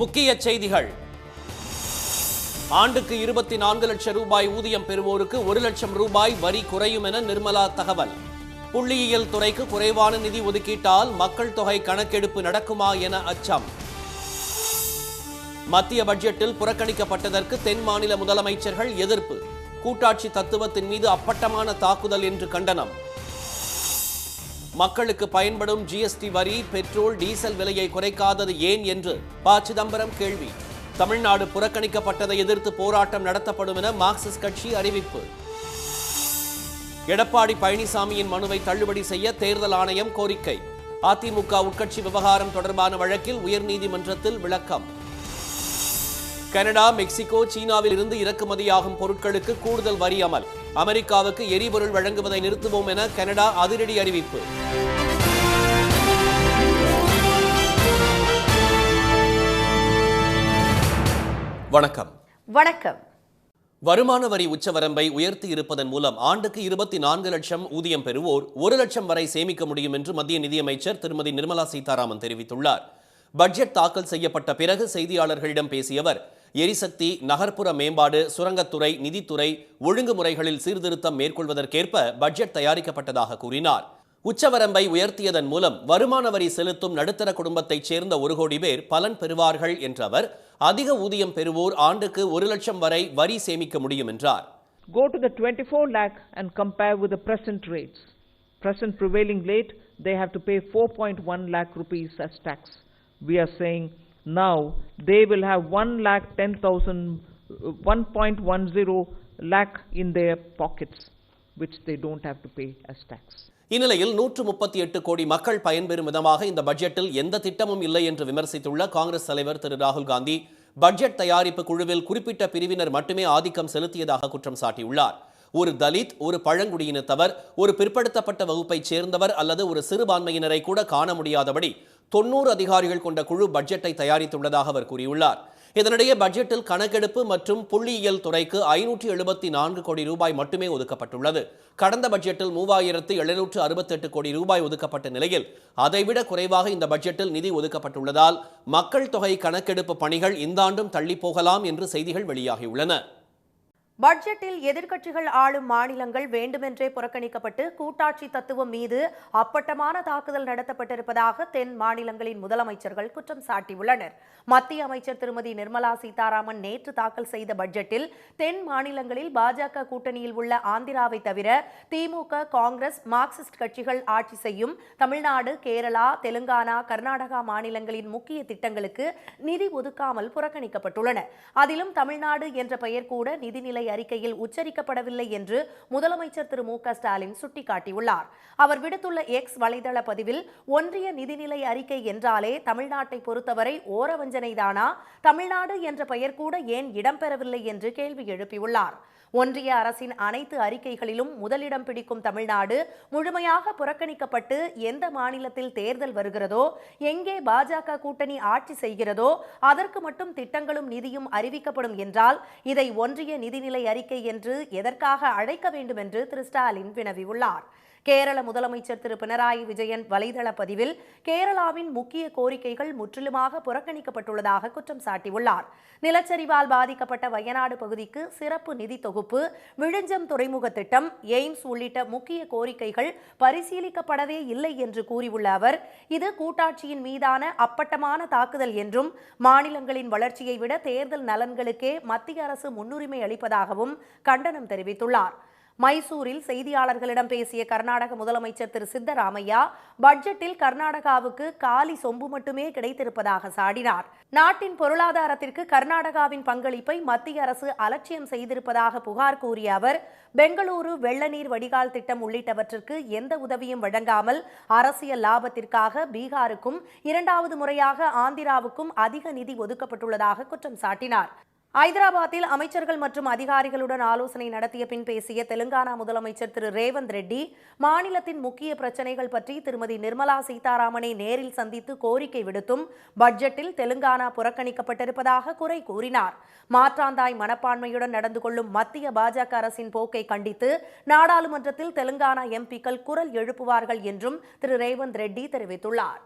முக்கிய செய்திகள். ஆண்டுக்கு 24 லட்சம் ரூபாய் ஊதியம் பெறுவோருக்கு 1 லட்சம் ரூபாய் வரி குறையும் என நிர்மலா தகவல். புள்ளியியல் துறைக்கு குறைவான நிதி ஒதுக்கீட்டால் மக்கள் தொகை கணக்கெடுப்பு நடக்குமா என அச்சம். மத்திய பட்ஜெட்டில் புறக்கணிக்கப்பட்டதற்கு தென் மாநில முதலமைச்சர்கள் எதிர்ப்பு. கூட்டாட்சி தத்துவத்தின் மீது அப்பட்டமான தாக்குதல் என்று கண்டனம். மக்களுக்கு பயன்படும் ஜிஎஸ்டி வரி, பெட்ரோல், டீசல் விலையை குறைக்காதது ஏன் என்று ப. சிதம்பரம் கேள்வி. தமிழ்நாடு புறக்கணிக்கப்பட்டதை எதிர்த்து போராட்டம் நடத்தப்படும் என மார்க்சிஸ்ட் கட்சி அறிவிப்பு. எடப்பாடி பழனிசாமியின் மனுவை தள்ளுபடி செய்ய தேர்தல் ஆணையம் கோரிக்கை. அதிமுக உட்கட்சி விவகாரம் தொடர்பான வழக்கில் உயர்நீதிமன்றத்தில் விளக்கம். கனடா, மெக்சிகோ, சீனாவில் இருந்து இறக்குமதியாகும் பொருட்களுக்கு கூடுதல் வரி அமல். அமெரிக்காவுக்கு எரிபொருள் வழங்குவதை நிறுத்துவோம் என கனடா அதிரடி அறிவிப்பு. வணக்கம். வருமான வரி உச்சவரம்பை உயர்த்தி இருப்பதன் மூலம் ஆண்டுக்கு 24 லட்சம் ஊதியம் பெறுவோர் 1 லட்சம் வரை சேமிக்க முடியும் என்று மத்திய நிதியமைச்சர் திருமதி நிர்மலா சீதாராமன் தெரிவித்துள்ளார். பட்ஜெட் தாக்கல் செய்யப்பட்ட பிறகு செய்தியாளர்களிடம் பேசிய அவர், எரிசக்தி, நகர்ப்புற மேம்பாடு, சுரங்கத்துறை, நிதித்துறை ஒழுங்குமுறைகளில் சீர்திருத்தம் மேற்கொள்வதற்கேற்ப பட்ஜெட் தயாரிக்கப்பட்டதாக கூறினார். உச்சவரம்பை உயர்த்தியதன் மூலம் வருமான வரி செலுத்தும் நடுத்தர குடும்பத்தைச் சேர்ந்த 1 கோடி பேர் பலன் பெறுவார்கள் என்ற அவர், அதிக ஊதியம் பெறுவோர் ஆண்டுக்கு 1 லட்சம் வரை வரி சேமிக்க முடியும் என்றார். Go to the 24 lakh and compare with the present rates. Present prevailing rate, they have to pay 4.1 lakh rupees as tax. We are saying now they will have 110 lakh in their pockets, which they don't have to pay as tax. இந்நிலையில் 138 கோடி மக்கள் பயன்பெறும் விதமாக இந்த பட்ஜெட்டில் எந்த திட்டமும் இல்லை என்று விமர்சித்துள்ள காங்கிரஸ் தலைவர் திரு ராகுல் காந்தி, பட்ஜெட் தயாரிப்பு குழுவில் குறிப்பிட்ட பிரிவினர் மட்டுமே ஆதிக்கம் செலுத்தியதாக குற்றம் சாட்டியுள்ளார். ஒரு தலித், ஒரு பழங்குடியினத்தவர், ஒரு பிற்படுத்தப்பட்ட வகுப்பைச் சேர்ந்தவர் அல்லது ஒரு சிறுபான்மையினரை கூட காண முடியாதபடி 90 அதிகாரிகள் கொண்ட குழு பட்ஜெட்டை தயாரித்துள்ளதாக அவர் கூறியுள்ளார். இதனிடையே பட்ஜெட்டில் கணக்கெடுப்பு மற்றும் புள்ளியியல் துறைக்கு 574 கோடி ரூபாய் மட்டுமே ஒதுக்கப்பட்டுள்ளது. கடந்த பட்ஜெட்டில் 3768 கோடி ரூபாய் ஒதுக்கப்பட்ட நிலையில் அதைவிட குறைவாக இந்த பட்ஜெட்டில் நிதி ஒதுக்கப்பட்டுள்ளதால் மக்கள் தொகை கணக்கெடுப்பு பணிகள் இந்த ஆண்டும் தள்ளி போகலாம் என்று செய்திகள் வெளியாகியுள்ளன. பட்ஜெட்டில் எதிர்க்கட்சிகள் ஆளும் மாநிலங்கள் வேண்டுமென்றே புறக்கணிக்கப்பட்டு கூட்டாட்சி தத்துவம் மீது அப்பட்டமான தாக்குதல் நடத்தப்பட்டிருப்பதாக தென் மாநிலங்களின் முதலமைச்சர்கள் குற்றம் சாட்டியுள்ளனர். மத்திய அமைச்சர் திருமதி நிர்மலா சீதாராமன் நேற்று தாக்கல் செய்த பட்ஜெட்டில் தென் மாநிலங்களில் பாஜக கூட்டணியில் உள்ள ஆந்திராவை தவிர திமுக, காங்கிரஸ், மார்க்சிஸ்ட் கட்சிகள் ஆட்சி செய்யும் தமிழ்நாடு, கேரளா, தெலுங்கானா, கர்நாடகா மாநிலங்களின் முக்கிய திட்டங்களுக்கு நிதி ஒதுக்காமல் புறக்கணிக்கப்பட்டுள்ளன. அதிலும் தமிழ்நாடு என்ற பெயர் கூட நிதிநிலை அறிக்கையில் உச்சரிக்கப்படவில்லை என்று முதலமைச்சர் திரு மு க ஸ்டாலின் சுட்டிக்காட்டியுள்ளார். அவர் விடுத்துள்ள எக்ஸ் வலைதள பதிவில், ஒன்றிய நிதிநிலை அறிக்கை என்றாலே தமிழ்நாட்டை பொறுத்தவரை ஓரவஞ்சனைதானா? தமிழ்நாடு என்ற பெயர் கூட ஏன் இடம்பெறவில்லை என்று கேள்வி எழுப்பியுள்ளார். ஒன்றிய அரசின் அனைத்து அறிக்கைகளிலும் முதலிடம் பிடிக்கும் தமிழ்நாடு முழுமையாக புறக்கணிக்கப்பட்டு எந்த மாநிலத்தில் தேர்தல் வருகிறதோ, எங்கே பாஜக கூட்டணி ஆட்சி செய்கிறதோ அதற்கு மட்டும் திட்டங்களும் நிதியும் அறிவிக்கப்படும் என்றால் இதை ஒன்றிய நிதிநிலை அறிக்கை என்று எதற்காக அழைக்க வேண்டும் என்று திரு ஸ்டாலின் வினவியுள்ளார். கேரள முதலமைச்சர் திரு பினராயி விஜயன் வலைதள பதிவில் கேரளாவின் முக்கிய கோரிக்கைகள் முற்றிலுமாக புறக்கணிக்கப்பட்டுள்ளதாக குற்றம் சாட்டியுள்ளார். நிலச்சரிவால் பாதிக்கப்பட்ட வயநாடு பகுதிக்கு சிறப்பு நிதி தொகுப்பு, விழுஞ்சம் துறைமுக திட்டம், எய்ம்ஸ் உள்ளிட்ட முக்கிய கோரிக்கைகள் பரிசீலிக்கப்படவே இல்லை என்று கூறியுள்ள அவர், இது கூட்டாட்சியின் மீதான அப்பட்டமான தாக்குதல் என்றும் மாநிலங்களின் வளர்ச்சியை விட தேர்தல் நலன்களுக்கே மத்திய அரசு முன்னுரிமை அளிப்பதாகவும் கண்டனம் தெரிவித்துள்ளார். மைசூரில் செய்தியாளர்களிடம் பேசிய கர்நாடக முதலமைச்சர் திரு சித்தராமையா, பட்ஜெட்டில் கர்நாடகாவுக்கு காலி சொம்பு மட்டுமே கிடைத்திருப்பதாக சாடினார். நாட்டின் பொருளாதாரத்திற்கு கர்நாடகாவின் பங்களிப்பை மத்திய அரசு அலட்சியம் செய்திருப்பதாக புகார் கூறிய அவர், பெங்களூரு வெள்ள நீர் வடிகால் திட்டம் உள்ளிட்டவற்றிற்கு எந்த உதவியும் வழங்காமல் அரசியல் லாபத்திற்காக பீகாருக்கும் 2வது முறையாக ஆந்திராவுக்கும் அதிக நிதி ஒதுக்கப்பட்டுள்ளதாக குற்றம் சாட்டினார். ஐதராபாத்தில் அமைச்சர்கள் மற்றும் அதிகாரிகளுடன் ஆலோசனை நடத்திய பின் பேசிய தெலுங்கானா முதலமைச்சர் திரு ரேவந்த் ரெட்டி, மாநிலத்தின் முக்கிய பிரச்சனைகள் பற்றி திருமதி நிர்மலா சீதாராமனை நேரில் சந்தித்து கோரிக்கை விடுத்தும் பட்ஜெட்டில் தெலுங்கானா புறக்கணிக்கப்பட்டிருப்பதாக குறை கூறினார். மாற்றாந்தாய் மனப்பான்மையுடன் நடந்து கொள்ளும் மத்திய பாஜக அரசின் போக்கை கண்டித்து நாடாளுமன்றத்தில் தெலுங்கானா எம்பிக்கள் குரல் எழுப்புவார்கள் என்றும் திரு ரேவந்த் ரெட்டி தெரிவித்துள்ளார்.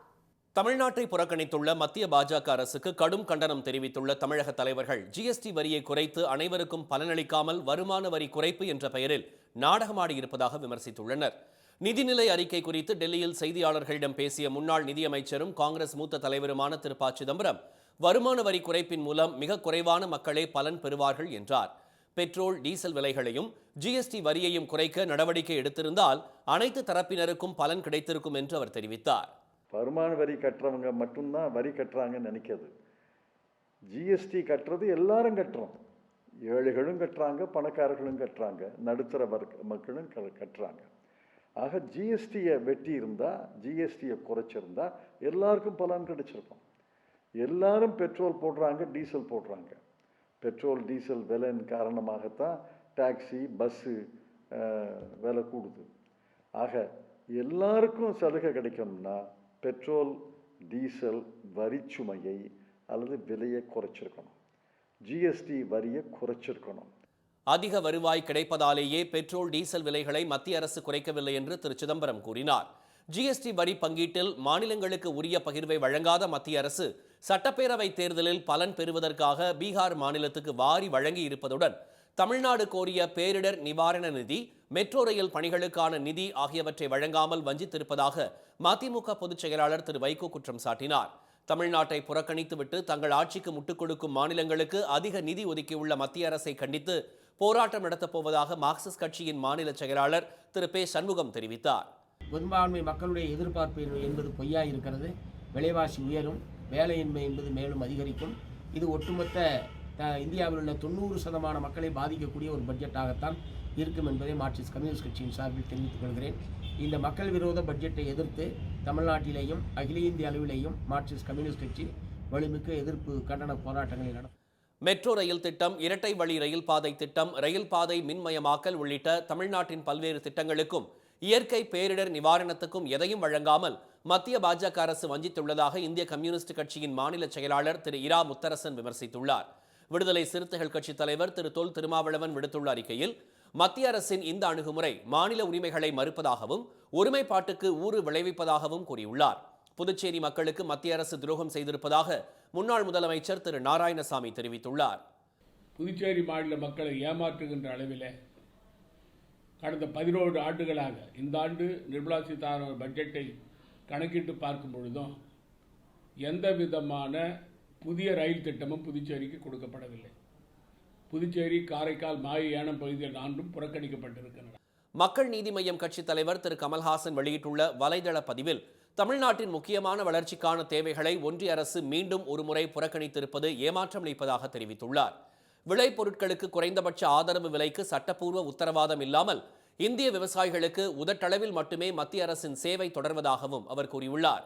தமிழ்நாட்டை புறக்கணித்துள்ள மத்திய பாஜக அரசுக்கு கடும் கண்டனம் தெரிவித்துள்ள தமிழக தலைவர்கள் ஜிஎஸ்டி வரியை குறைத்து அனைவருக்கும் பலனளிக்காமல் வருமான வரி குறைப்பு என்ற பெயரில் நாடகமாடியிருப்பதாக விமர்சித்துள்ளனர். நிதிநிலை அறிக்கை குறித்து டெல்லியில் செய்தியாளர்களிடம் பேசிய முன்னாள் நிதியமைச்சரும் காங்கிரஸ் மூத்த தலைவருமான திரு ப. சிதம்பரம், வருமான வரி குறைப்பின் மூலம் மிக குறைவான மக்களே பலன் பெறுவார்கள் என்றார். பெட்ரோல், டீசல் விலைகளையும் ஜிஎஸ்டி வரியையும் குறைக்க நடவடிக்கை எடுத்திருந்தால் அனைத்து தரப்பினருக்கும் பலன் கிடைத்திருக்கும் என்று அவர் தெரிவித்தார். வருமான வரி கட்டுறவங்க மட்டும்தான் வரி கட்டுறாங்கன்னு நினைக்கிறது. ஜிஎஸ்டி கட்டுறது எல்லாரும் கட்டுறோம். ஏழைகளும் கட்டுறாங்க, பணக்காரர்களும் கட்டுறாங்க, நடுத்தர மக்களும் கட்டுறாங்க. ஆக ஜிஎஸ்டியை வெட்டி இருந்தால், ஜிஎஸ்டியை குறைச்சிருந்தா எல்லாருக்கும் பலன் கிடைச்சிருக்கும். எல்லாரும் பெட்ரோல் போடுறாங்க, டீசல் போடுறாங்க. பெட்ரோல் டீசல் விலையின் காரணமாகத்தான் டாக்ஸி, பஸ்ஸு விலை கூடுது. ஆக எல்லாருக்கும் சலுகை கிடைக்கணும்னா பெட்ரோல், டீசல் வரிச்சுமையை அல்லது விலையை குறைச்சிருக்கணும். ஜிஎஸ்டி வரியை குறைச்சிருக்கணும். அதிக வருவாய் கிடைப்பதாலேயே பெட்ரோல், டீசல் விலைகளை மத்திய அரசு குறைக்கவில்லை என்று திரு சிதம்பரம் கூறினார். ஜிஎஸ்டி வரி பங்கீட்டில் மாநிலங்களுக்கு உரிய பகிர்வை வழங்காத மத்திய அரசு சட்டப்பேரவை தேர்தலில் பலன் பெறுவதற்காக பீகார் மாநிலத்துக்கு வாரி வழங்கி இருப்பதுடன் தமிழ்நாடு கோரிய பேரிடர் நிவாரண நிதி, மெட்ரோ ரயில் பணிகளுக்கான நிதி ஆகியவற்றை வழங்காமல் வஞ்சித்திருப்பதாக மதிமுக பொதுச் செயலாளர் திரு வைகோ குற்றம் சாட்டினார். தமிழ்நாட்டை புறக்கணித்துவிட்டு தங்கள் ஆட்சிக்கு முட்டுக் கொடுக்கும் மாநிலங்களுக்கு அதிக நிதி ஒதுக்கியுள்ள மத்திய அரசை கண்டித்து போராட்டம் நடத்தப் போவதாக மார்க்சிஸ்ட் கட்சியின் மாநில செயலாளர் திரு பே. சண்முகம் தெரிவித்தார். பெரும்பான்மை மக்களுடைய எதிர்பார்ப்பு என்பது பொய்யா இருக்கிறது. விலைவாசி உயரும், வேலையின்மை என்பது மேலும் அதிகரிக்கும். இது ஒட்டுமொத்த இந்தியாவில் உள்ள 90% மக்களை பாதிக்கக்கூடிய ஒரு பட்ஜெட்டாகத்தான் இருக்கும் என்பதை மார்க்சிஸ்ட் கம்யூனிஸ்ட் கட்சியின் சார்பில் தெரிவித்துக் கொள்கிறேன். இந்த மக்கள் விரோத பட்ஜெட்டை எதிர்த்து தமிழ்நாட்டிலேயும் அகில இந்திய அளவிலேயும் மார்க்சிஸ்ட் கம்யூனிஸ்ட் கட்சி வலுமிக்க எதிர்ப்பு கண்டன போராட்டங்களை நடத்தும். மெட்ரோ ரயில் திட்டம், இரட்டை வழி ரயில் பாதை திட்டம், ரயில் பாதை மின்மயமாக்கல் உள்ளிட்ட தமிழ்நாட்டின் பல்வேறு திட்டங்களுக்கும் இயற்கை பேரிடர் நிவாரணத்துக்கும் எதையும் வழங்காமல் மத்திய பாஜக அரசு வஞ்சித்துள்ளதாக இந்திய கம்யூனிஸ்ட் கட்சியின் மாநில செயலாளர் திரு இரா முத்தரசன் விமர்சித்துள்ளார். விடுதலை சிறுத்தைகள் கட்சி தலைவர் திரு தொல் திருமாவளவன் விடுத்துள்ள அறிக்கையில், மத்திய அரசின் இந்த அணுகுமுறை மாநில உரிமைகளை மறுப்பதாகவும் ஒருமைப்பாட்டுக்கு ஊறு விளைவிப்பதாகவும் கூறியுள்ளார். புதுச்சேரி மக்களுக்கு மத்திய அரசு துரோகம் செய்திருப்பதாக முன்னாள் முதலமைச்சர் திரு நாராயணசாமி தெரிவித்துள்ளார். புதுச்சேரி மாநில மக்களை ஏமாற்றுகின்ற அளவில் கடந்த 11 ஆண்டுகளாக, இந்த ஆண்டு நிர்மலா சீதாராமன் பட்ஜெட்டை கணக்கிட்டு பார்க்கும் பொழுதும் எந்த விதமான புதிய ரயில் திட்டமும் புதுச்சேரிக்கு கொடுக்கப்படவில்லை. புதுச்சேரி, காரைக்கால், மாஹே, ஏனம் பகுதியில் நான்கும் புறக்கணிக்கப்பட்டிருக்கின்றன. மக்கள் நீதி மய்யம் கட்சி தலைவர் திரு கமல்ஹாசன் வெளியிட்டுள்ள வலைதள பதிவில், தமிழ்நாட்டின் முக்கியமான வளர்ச்சிக்கான தேவைகளை ஒன்றிய அரசு மீண்டும் ஒருமுறை புறக்கணித்திருப்பது ஏமாற்றம் அளிப்பதாக தெரிவித்துள்ளார். விளைபொருட்களுக்கு குறைந்தபட்ச ஆதரவு விலைக்கு சட்டப்பூர்வ உத்தரவாதம் இல்லாமல் இந்திய விவசாயிகளுக்கு உதட்டளவில் மட்டுமே மத்திய அரசின் சேவை தொடர்வதாகவும் அவர் கூறியுள்ளார்.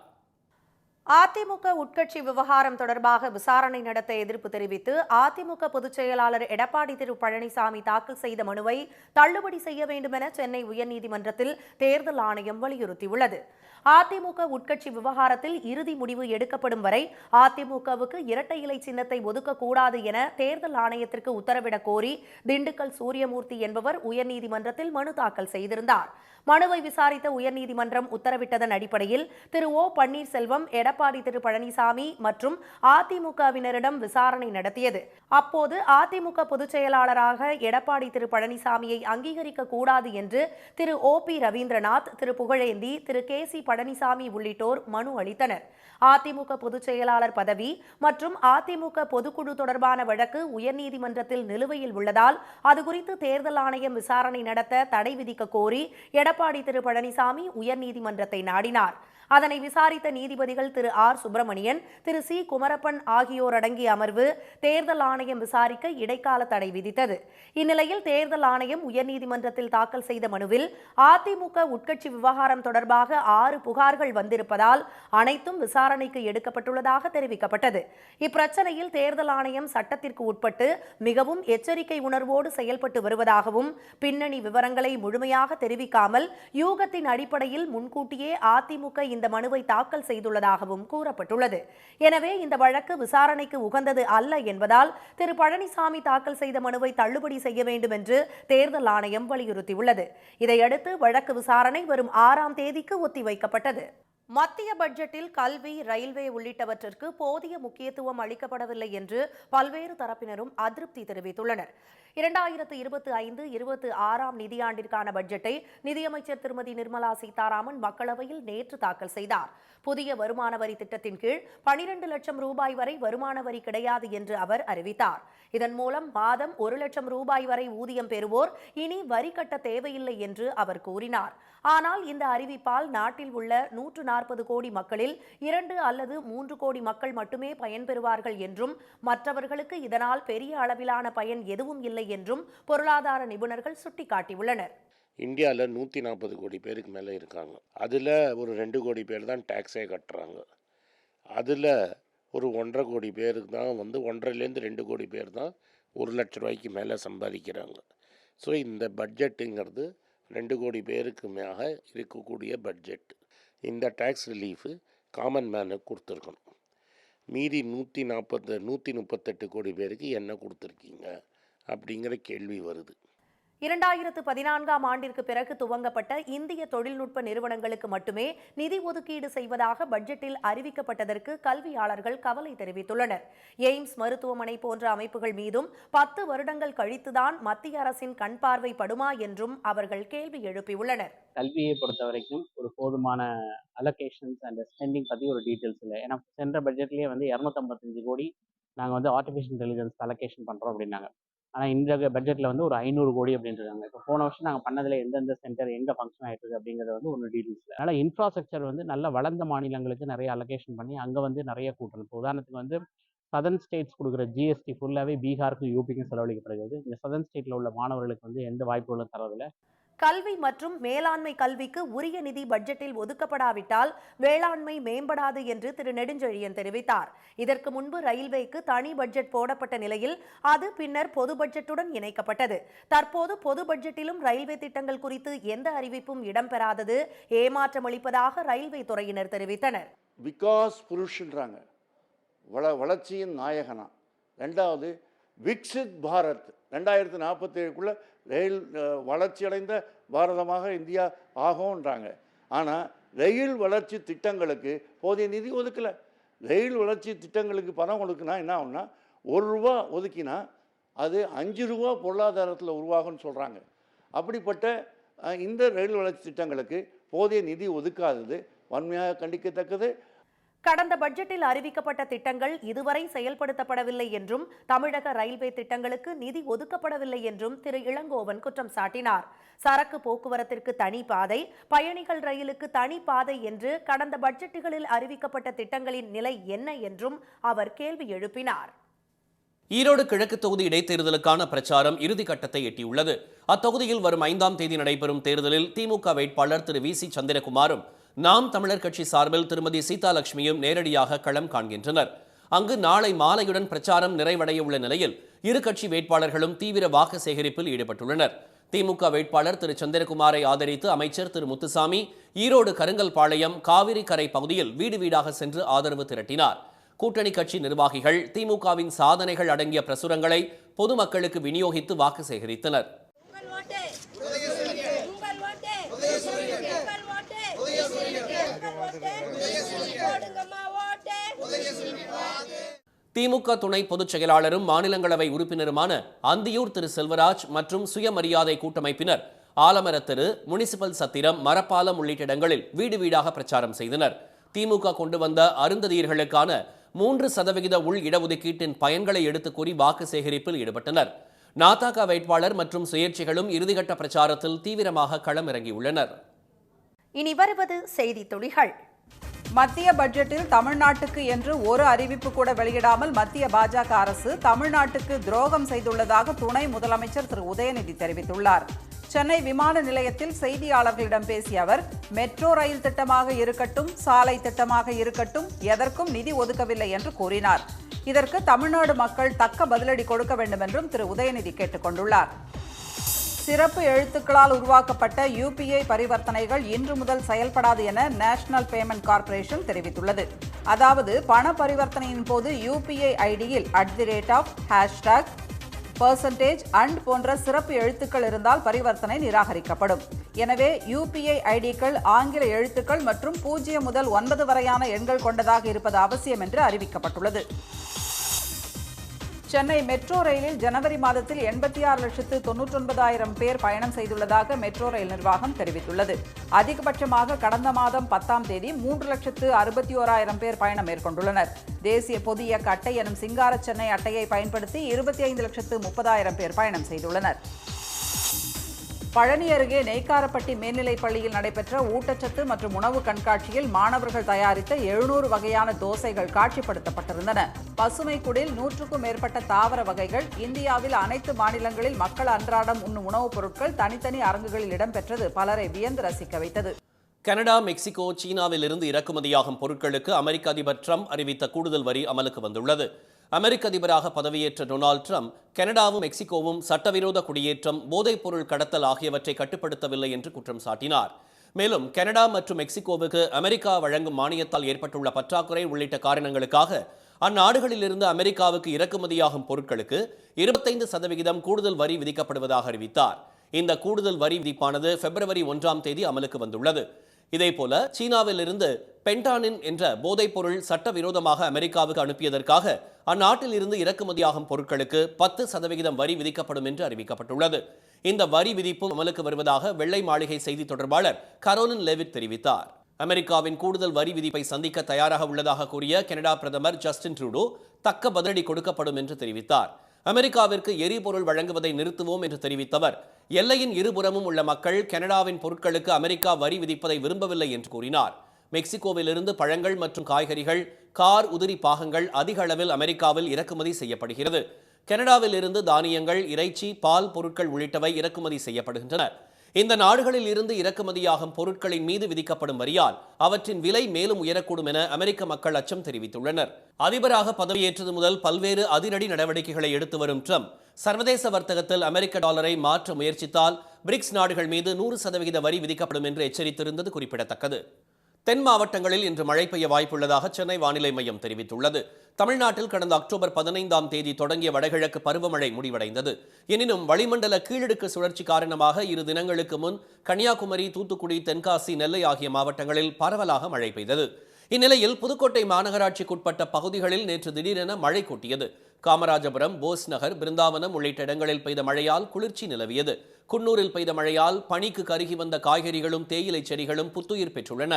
அதிமுக உட்கட்சி விவகாரம் தொடர்பாக விசாரணை நடத்த எதிர்ப்பு தெரிவித்து அதிமுக பொதுச் செயலாளர் எடப்பாடி திரு பழனிசாமி தாக்கல் செய்த மனுவை தள்ளுபடி செய்ய வேண்டும் என சென்னை உயர்நீதிமன்றத்தில் தேர்தல் ஆணையம் வலியுறுத்தியுள்ளது. அதிமுக உட்கட்சி விவகாரத்தில் இறுதி முடிவு எடுக்கப்படும் வரை அதிமுகவுக்கு இரட்டை இலை சின்னத்தை ஒதுக்கக்கூடாது என தேர்தல் ஆணையத்திற்கு உத்தரவிடக் கோரி திண்டுக்கல் சூரியமூர்த்தி என்பவர் உயர்நீதிமன்றத்தில் மனு தாக்கல் செய்திருந்தார். மனுவை விசாரித்த உயர்நீதிமன்றம் உத்தரவிட்டதன் அடிப்படையில் திரு ஓ பன்னீர்செல்வம், எடப்பாடி திரு பழனிசாமி மற்றும் அதிமுகவினரிடம் விசாரணை நடத்தியது. அப்போது அதிமுக பொதுச் செயலாளராக எடப்பாடி திரு பழனிசாமியை அங்கீகரிக்க கூடாது என்று திரு ஓ பி ரவீந்திரநாத், திரு புகழேந்தி, திரு கே சி பழனிசாமி உள்ளிட்டோர் மனு அளித்தனர். அதிமுக பொதுச் செயலாளர் பதவி மற்றும் அதிமுக பொதுக்குழு தொடர்பான வழக்கு உயர்நீதிமன்றத்தில் நிலுவையில் உள்ளதால் அதுகுறித்து தேர்தல் ஆணையம் விசாரணை நடத்த தடை விதிக்க கோரி எடப்பாடி திரு பழனிசாமி உயர்நீதிமன்றத்தை நாடினார். அதனை விசாரித்த நீதிபதிகள் திரு ஆர் சுப்பிரமணியன், திரு சி குமரப்பன் ஆகியோர் அடங்கிய அமர்வு தேர்தல் ஆணையம் விசாரிக்க இடைக்கால தடை விதித்தது. இந்நிலையில் தேர்தல் ஆணையம் உயர்நீதிமன்றத்தில் தாக்கல் செய்த மனுவில் அதிமுக உட்கட்சி விவகாரம் தொடர்பாக 6 புகார்கள் வந்திருப்பதால் அனைத்தும் விசாரணைக்கு எடுக்கப்பட்டுள்ளதாக தெரிவிக்கப்பட்டது. இப்பிரச்சனையில் தேர்தல் ஆணையம் சட்டத்திற்கு உட்பட்டு மிகவும் எச்சரிக்கை உணர்வோடு செயல்பட்டு வருவதாகவும், பின்னணி விவரங்களை முழுமையாக தெரிவிக்காமல் யூகத்தின் அடிப்படையில் முன்கூட்டியே அதிமுக இந்த மனுவை தாக்கல் செய்துள்ளதாகவும் கூறப்பட்டுள்ளது. எனவே இந்த வழக்கு விசாரணைக்கு உகந்தது அல்ல என்பதால் திரு பழனிசாமி தாக்கல் செய்த மனுவை தள்ளுபடி செய்ய வேண்டும் என்று தேர்தல் ஆணையம் வலியுறுத்தியுள்ளது. இதையடுத்து வழக்கு விசாரணை வரும் 6ஆம் தேதிக்கு ஒத்திவைக்கப்பட்டது. மத்திய பட்ஜெட்டில் கல்வி, ரயில்வே உள்ளிட்டவற்றிற்கு போதிய முக்கியத்துவம் அளிக்கப்படவில்லை என்று பல்வேறு தரப்பினரும் அதிருப்தி தெரிவித்துள்ளனர். 2025-26 நிதியாண்டிற்கான பட்ஜெட்டை நிதியமைச்சர் திருமதி நிர்மலா சீதாராமன் மக்களவையில் நேற்று தாக்கல் செய்தார். புதிய வருமான வரி திட்டத்தின் கீழ் 12 லட்சம் ரூபாய் வரை வருமான வரி கிடையாது என்று அவர் அறிவித்தார். இதன் மூலம் மாதம் 1 லட்சம் ரூபாய் வரை ஊதியம் பெறுவோர் இனி வரி கட்ட தேவையில்லை என்று அவர் கூறினார். ஆனால் இந்த அறிவிப்பால் நாட்டில் உள்ள 140 கோடி மக்களில் 2 அல்லது 3 கோடி மக்கள் மட்டுமே பயன்பெறுவார்கள் என்றும் மற்றவர்களுக்கு இதனால் பெரிய அளவிலான பயன் எதுவும் இல்லை என்றும் பொருளாதார நிபுணர்கள் சுட்டிக்காட்டியுள்ளனர். இந்தியாவில் 140 கோடி பேருக்கு மேலே இருக்காங்க. அதில் ஒரு 2 கோடி பேர் தான் டேக்ஸே கட்டுறாங்க. அதில் ஒரு 1.5 கோடி பேருக்கு தான் 1.5லேருந்து 2 கோடி பேர் தான் 1 லட்ச ரூபாய்க்கு மேலே சம்பாதிக்கிறாங்க. ஸோ இந்த பட்ஜெட்டுங்கிறது 2 கோடி பேருக்கு மேலே இருக்கக்கூடிய பட்ஜெட். இந்த டேக்ஸ் ரிலீஃபு காமன் மேனுக்கு கொடுத்துருக்கணும். மீதி 138 கோடி பேருக்கு என்ன கொடுத்துருக்கீங்க அப்படிங்கிற கேள்வி வருது. 2014ஆம் ஆண்டிற்கு பிறகு துவங்கப்பட்ட இந்திய தொழில்நுட்ப நிறுவனங்களுக்கு மட்டுமே நிதி ஒதுக்கீடு செய்வதாக பட்ஜெட்டில் அறிவிக்கப்பட்டதற்கு கல்வியாளர்கள் கவலை தெரிவித்துள்ளனர். எய்ம்ஸ் மருத்துவமனை போன்ற அமைப்புகள் மீதும் 10 வருடங்கள் கழித்துதான் மத்திய அரசின் கண் பார்வை படுமா என்றும் அவர்கள் கேள்வி எழுப்பியுள்ளனர். கல்வியை பொறுத்த வரைக்கும் ஒரு போதுமான அலோகேஷன்ஸ் அண்ட் ஸ்பெண்டிங் பற்றி ஒரு டீட்டெயில்ஸ் இல்லை. ஏன்னா சென்ற பட்ஜெட்லேயே 255 கோடி நாங்கள் ஆர்டிஃபிஷியல் இன்டெலிஜென்ஸ் அலோகேஷன் பண்ணுறோம் அப்படின்னாங்க. ஆனால் இந்த பட்ஜெட்டில் ஒரு 500 கோடி அப்படின்றாங்க. இப்போ போன வருஷம் நாங்கள் பண்ணதில் எந்தெந்த சென்டர் எங்கே ஃபங்க்ஷன் ஆகிட்டு இருக்குது அப்படிங்கிறது ஒன்றும் டீட்டெயில்ஸ் இல்லை. அதனால் இன்ஃப்ராஸ்ட்ரக்சர் நல்ல வளர்ந்த மாநிலங்களுக்கு நிறைய அலோகேஷன் பண்ணி அங்கே நிறைய கூட்டணும். இப்போ உதாரணத்துக்கு சதர்ன் ஸ்டேட்ஸ் கொடுக்குற ஜிஎஸ்டி ஃபுல்லாகவே பீகாருக்கும் யூபிக்கும் செலவழிக்கப்படுகிறது. இந்த சதர்ன் ஸ்டேட்டில் உள்ள மாணவர்களுக்கு எந்த வாய்ப்புகளும் தரதில்லை. கல்வி மற்றும் மேலாண்மை கல்விக்கு உரிய நிதி பட்ஜெட்டில் ஒதுக்கப்படாவிட்டால் வேளாண்மை மேம்படாது என்று திரு நெடுஞ்செழியன் தெரிவித்தார். இதற்கு முன்பு ரயில்வேக்கு தனி பட்ஜெட் போடப்பட்ட நிலையில் அது பின்னர் பொது பட்ஜெட்டுடன் இணைக்கப்பட்டது. தற்போது பொது பட்ஜெட்டிலும் ரயில்வே திட்டங்கள் குறித்து எந்த அறிவிப்பும் இடம்பெறாதது ஏமாற்றம் அளிப்பதாக ரயில்வே துறையினர் தெரிவித்தனர். விகாஸ் புருஷ்ன்றாங்க, வளர்ச்சியின் நாயகனா. ரெண்டாவது விக்சித் பாரத் 2047க்குள்ள ரயில் வளர்ச்சியடைந்த பாரதமாக இந்தியா ஆகும்ன்றாங்க. ஆனால் ரயில் வளர்ச்சி திட்டங்களுக்கு போதிய நிதி ஒதுக்கலை. ரயில் வளர்ச்சி திட்டங்களுக்கு பணம் ஒதுக்குனா என்ன ஆகும்னா, 1 ரூபா ஒதுக்கினா அது 5 ரூபா பொருளாதாரத்தில் உருவாகும்னு சொல்கிறாங்க. அப்படிப்பட்ட இந்த ரயில் வளர்ச்சி திட்டங்களுக்கு போதிய நிதி ஒதுக்காதது வன்மையாக கண்டிக்கத்தக்கது. கடந்த பட்ஜெட்டில் அறிவிக்கப்பட்ட திட்டங்கள் இதுவரை செயல்படுத்தப்படவில்லை என்றும் தமிழக ரயில்வே திட்டங்களுக்கு நிதி ஒதுக்கப்படவில்லை என்றும் திரு இளங்கோவன் குற்றம் சாட்டினார். சரக்கு போக்குவரத்திற்கு தனி பாதை, பயணிகள் ரயிலுக்கு தனி பாதை என்று கடந்த பட்ஜெட்டுகளில் அறிவிக்கப்பட்ட திட்டங்களின் நிலை என்ன என்றும் அவர் கேள்வி எழுப்பினார். ஈரோடு கிழக்கு தொகுதி இடைத்தேர்தலுக்கான பிரச்சாரம் இறுதிக்கட்டத்தை எட்டியுள்ளது. அத்தொகுதியில் வரும் 5ஆம் தேதி நடைபெறும் தேர்தலில் திமுக வேட்பாளர் திரு வி.சி. சந்திரகுமாரும் நாம் தமிழர் கட்சி சார்பில் திருமதி சீதாலட்சுமியும் நேரடியாக களம் காண்கின்றனர். அங்கு நாளை மாலையுடன் பிரச்சாரம் நிறைவடைய உள்ள நிலையில் இரு கட்சி வேட்பாளர்களும் தீவிர வாக்கு சேகரிப்பில் ஈடுபட்டுள்ளனர். திமுக வேட்பாளர் திரு சந்திரகுமாரை ஆதரித்து அமைச்சர் திரு முத்துசாமி ஈரோடு கருங்கல்பாளையம் காவிரி கரை பகுதியில் வீடு வீடாக சென்று ஆதரவு திரட்டினார். கூட்டணி கட்சி நிர்வாகிகள் திமுகவின் சாதனைகள் அடங்கிய பிரசுரங்களை பொதுமக்களுக்கு விநியோகித்து வாக்கு சேகரித்தனர். திமுக துணை பொதுச் செயலாளரும் மாநிலங்களவை உறுப்பினருமான அந்தியூர் திரு செல்வராஜ் மற்றும் சுயமரியாதை கூட்டமைப்பினர் ஆலமரத்தெரு, முனிசிபல் சத்திரம், மரப்பாலம் உள்ளிட்ட இடங்களில் வீடு வீடாக பிரச்சாரம் செய்தனர். திமுக கொண்டு வந்த அருந்ததியர்களுக்கான 3% உள் இடஒதுக்கீட்டின் பயன்களை எடுத்துக் கூறி வாக்கு சேகரிப்பில் ஈடுபட்டனர். நாதாக வேட்பாளர் மற்றும் சுயேட்சைகளும் இறுதிக்கட்ட பிரச்சாரத்தில் தீவிரமாக களமிறங்கியுள்ளனர். இனி வருவது செய்தி துளிகள். மத்திய பட்ஜெட்டில் தமிழ்நாட்டுக்கு என்று ஒரு அறிவிப்பு கூட வெளியிடாமல் மத்திய பாஜக அரசு தமிழ்நாட்டுக்கு துரோகம் செய்துள்ளதாக துணை முதலமைச்சர் திரு உதயநிதி தெரிவித்துள்ளார். சென்னை விமான நிலையத்தில் செய்தியாளர்களிடம் பேசிய அவர், மெட்ரோ ரயில் திட்டமாக இருக்கட்டும், சாலை திட்டமாக இருக்கட்டும், எதற்கும் நிதி ஒதுக்கவில்லை என்று கூறினார். இதற்கு தமிழ்நாடு மக்கள் தக்க பதிலடி கொடுக்க வேண்டும் என்றும் திரு உதயநிதி கேட்டுக் கொண்டுள்ளார். சிறப்பு எழுத்துக்களால் உருவாக்கப்பட்ட யுபிஐ பரிவர்த்தனைகள் இன்று முதல் செயல்படாது என நேஷனல் பேமெண்ட் கார்ப்பரேஷன் தெரிவித்துள்ளது. அதாவது பண பரிவர்த்தனையின் போது யுபிஐ ஐடியில் @ பெர்சன்டேஜ் அண்ட் போன்ற சிறப்பு எழுத்துக்கள் இருந்தால் பரிவர்த்தனை நிராகரிக்கப்படும். எனவே UPI ஐடிக்கள் ஆங்கில எழுத்துக்கள் மற்றும் 0 முதல் 9 வரையான எண்கள் கொண்டதாக இருப்பது அவசியம் என்று அறிவிக்கப்பட்டுள்ளது. சென்னை மெட்ரோ ரயிலில் ஜனவரி மாதத்தில் 86,99,000 பேர் பயணம் செய்துள்ளதாக மெட்ரோ ரயில் நிர்வாகம் தெரிவித்துள்ளது. அதிகபட்சமாக கடந்த மாதம் 10ஆம் தேதி 3,61,000 பேர் பயணம் மேற்கொண்டுள்ளனர். தேசிய பொது இயக்க அட்டை எனும் சிங்கார சென்னை அட்டையை பயன்படுத்தி 25,30,000 பேர் பயணம் செய்துள்ளனர். பழனி அருகே நெய்க்காரப்பட்டி மேல்நிலைப் பள்ளியில் நடைபெற்ற ஊட்டச்சத்து மற்றும் உணவு கண்காட்சியில் மாணவர்கள் தயாரித்த 700 வகையான தோசைகள் காட்சிப்படுத்தப்பட்டிருந்தன. பசுமை குடில் 100க்கும் மேற்பட்ட தாவர வகைகள், இந்தியாவில் அனைத்து மாநிலங்களில் மக்கள் அன்றாடம் உண்ணும் உணவுப் பொருட்கள் தனித்தனி அரங்குகளில் இடம்பெற்றது பலரை வியந்து ரசிக்க வைத்தது. கனடா, மெக்சிகோ, சீனாவில் இருந்து இறக்குமதியாகும் பொருட்களுக்கு அமெரிக்க அதிபர் ட்ரம்ப் அறிவித்த கூடுதல் வரி அமலுக்கு வந்துள்ளது. அமெரிக்க அதிபராக பதவியேற்ற டொனால்டு ட்ரம்ப் கனடாவும் மெக்சிகோவும் சட்டவிரோத குடியேற்றம், போதைப்பொருள் கடத்தல் ஆகியவற்றை கட்டுப்படுத்தவில்லை என்று குற்றம் சாட்டினார். மேலும் கனடா மற்றும் மெக்சிகோவுக்கு அமெரிக்கா வழங்கும் மானியத்தால் ஏற்பட்டுள்ள பற்றாக்குறை உள்ளிட்ட காரணங்களுக்காக அந்நாடுகளிலிருந்து அமெரிக்காவுக்கு இறக்குமதியாகும் பொருட்களுக்கு 25% கூடுதல் வரி விதிக்கப்படுவதாக அறிவித்தார். இந்த கூடுதல் வரி விதிப்பானது பிப்ரவரி 1ஆம் தேதி அமலுக்கு வந்துள்ளது. இதேபோல சீனாவில் இருந்து பென்டானின் என்ற போதைப்பொருள் சட்டவிரோதமாக அமெரிக்காவுக்கு அனுப்பியதற்காக அந்நாட்டில் இருந்து இறக்குமதியாகும் பொருட்களுக்கு 10% வரி விதிக்கப்படும் என்று அறிவிக்கப்பட்டுள்ளது. இந்த வரி விதிப்பும் அமலுக்கு வருவதாக வெள்ளை மாளிகை செய்தி தொடர்பாளர் கரோலின் லெவிட் தெரிவித்தார். அமெரிக்காவின் கூடுதல் வரி விதிப்பை சந்திக்க தயாராக உள்ளதாக கூறிய கனடா பிரதமர் ஜஸ்டின் ட்ரூடோ தக்க பதிலடி கொடுக்கப்படும் என்று தெரிவித்தார். அமெரிக்காவிற்கு எரிபொருள் வழங்குவதை நிறுத்துவோம் என்று தெரிவித்தவர், எல்லையின் இருபுறமும் உள்ள மக்கள் கனடாவின் பொருட்களுக்கு அமெரிக்கா வரி விதிப்பதை விரும்பவில்லை என்று கூறினார். மெக்சிகோவிலிருந்து பழங்கள் மற்றும் காய்கறிகள், கார் உதிரி பாகங்கள் அதிக அளவில் அமெரிக்காவில் இறக்குமதி செய்யப்படுகிறது. கனடாவில் இருந்து தானியங்கள், இறைச்சி, பால் பொருட்கள் உள்ளிட்டவை இறக்குமதி செய்யப்படுகின்றன. இந்த நாடுகளில் இருந்து இறக்குமதியாகும் பொருட்களின் மீது விதிக்கப்படும் வரியால் அவற்றின் விலை மேலும் உயரக்கூடும் என அமெரிக்க மக்கள் அச்சம் தெரிவித்துள்ளனர். அதிபராக பதவியேற்றது முதல் பல்வேறு அதிரடி நடவடிக்கைகளை எடுத்து வரும் ட்ரம்ப் சர்வதேச வர்த்தகத்தில் அமெரிக்க டாலரை மாற்ற முயற்சித்தால் பிரிக்ஸ் நாடுகள் மீது 100% வரி விதிக்கப்படும் என்று எச்சரித்திருந்தது குறிப்பிடத்தக்கது. தென் மாவட்டங்களில் இன்று மழை பெய்ய வாய்ப்புள்ளதாக சென்னை வானிலை மையம் தெரிவித்துள்ளது. தமிழ்நாட்டில் கடந்த அக்டோபர் 15ஆம் தேதி தொடங்கிய வடகிழக்கு பருவமழை முடிவடைந்தது. எனினும் வளிமண்டல கீழடுக்கு சுழற்சி காரணமாக 2 தினங்களுக்கு முன் கன்னியாகுமரி, தூத்துக்குடி, தென்காசி, நெல்லை ஆகிய மாவட்டங்களில் பரவலாக மழை பெய்தது. இந்நிலையில் புதுக்கோட்டை மாநகராட்சிக்குட்பட்ட பகுதிகளில் நேற்று திடீரென மழை கொட்டியது. காமராஜபுரம், போஸ் நகர், பிருந்தாவனம் உள்ளிட்ட இடங்களில் பெய்த மழையால் குளிர்ச்சி நிலவியது. குன்னூரில் பெய்த மழையால் பனிக்கு கருகி வந்த காய்கறிகளும் தேயிலை செடிகளும் புத்துயிர் பெற்றுள்ளன.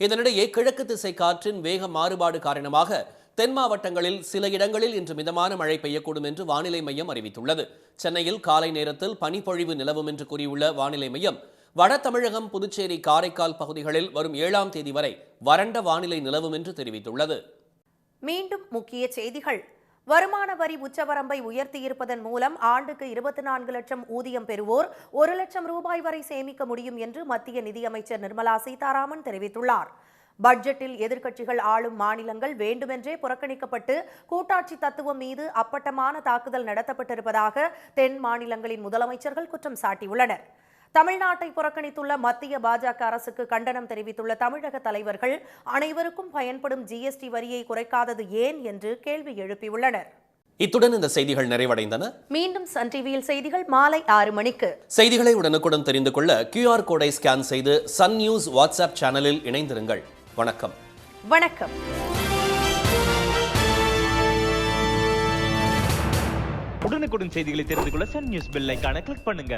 இதனிடையே கிழக்கு திசை காற்றின் வேக மாறுபாடு காரணமாக தென் மாவட்டங்களில் சில இடங்களில் இன்று மிதமான மழை பெய்யக்கூடும் என்று வானிலை மையம் அறிவித்துள்ளது. சென்னையில் காலை நேரத்தில் பனிப்பொழிவு நிலவும் என்று கூறியுள்ள வானிலை மையம், வட தமிழகம், புதுச்சேரி, காரைக்கால் பகுதிகளில் வரும் 7ஆம் தேதி வரை வறண்ட வானிலை நிலவும் என்று தெரிவித்துள்ளது. மீண்டும் முக்கிய செய்திகள். வருமான வரி உச்சவரம்பை உயர்த்தியிருப்பதன் மூலம் ஆண்டுக்கு 24 லட்சம் ஊதியம் பெறுவோர் 1 லட்சம் ரூபாய் வரை சேமிக்க முடியும் என்று மத்திய நிதியமைச்சர் நிர்மலா சீதாராமன் தெரிவித்துள்ளார். பட்ஜெட்டில் எதிர்க்கட்சிகள் ஆளும் மாநிலங்கள் வேண்டுமென்றே புறக்கணிக்கப்பட்டு கூட்டாட்சி தத்துவம் மீது அப்பட்டமான தாக்குதல் நடத்தப்பட்டிருப்பதாக தென் மாநிலங்களின் முதலமைச்சர்கள் குற்றம் சாட்டியுள்ளனர். தமிழ்நாட்டை புறக்கணித்துள்ள மத்திய பாஜக அரசுக்கு கண்டனம் தெரிவித்துள்ள தமிழக தலைவர்கள் அனைவருக்கும் பயன்படும் GST வரியை குறைக்காதது ஏன் என்று கேள்வி எழுப்பியுள்ளனர். இத்துடன் இந்த செய்திகள் நிறைவடைந்தன. மீண்டும் சன் டிவியில் செய்திகள் மாலை 6 மணிக்கு. செய்திகளை உடனுக்குடன் தெரிந்து கொள்ள QR கோடை ஸ்கேன் செய்து சன் நியூஸ் வாட்ஸ்அப் சேனலில் இணைந்திருங்கள். வணக்கம். வணக்கம். உடனுக்குடன் செய்திகளை தெரிந்து கொள்ள சன் நியூஸ் பெல் ஐகானை கிளிக் பண்ணுங்க.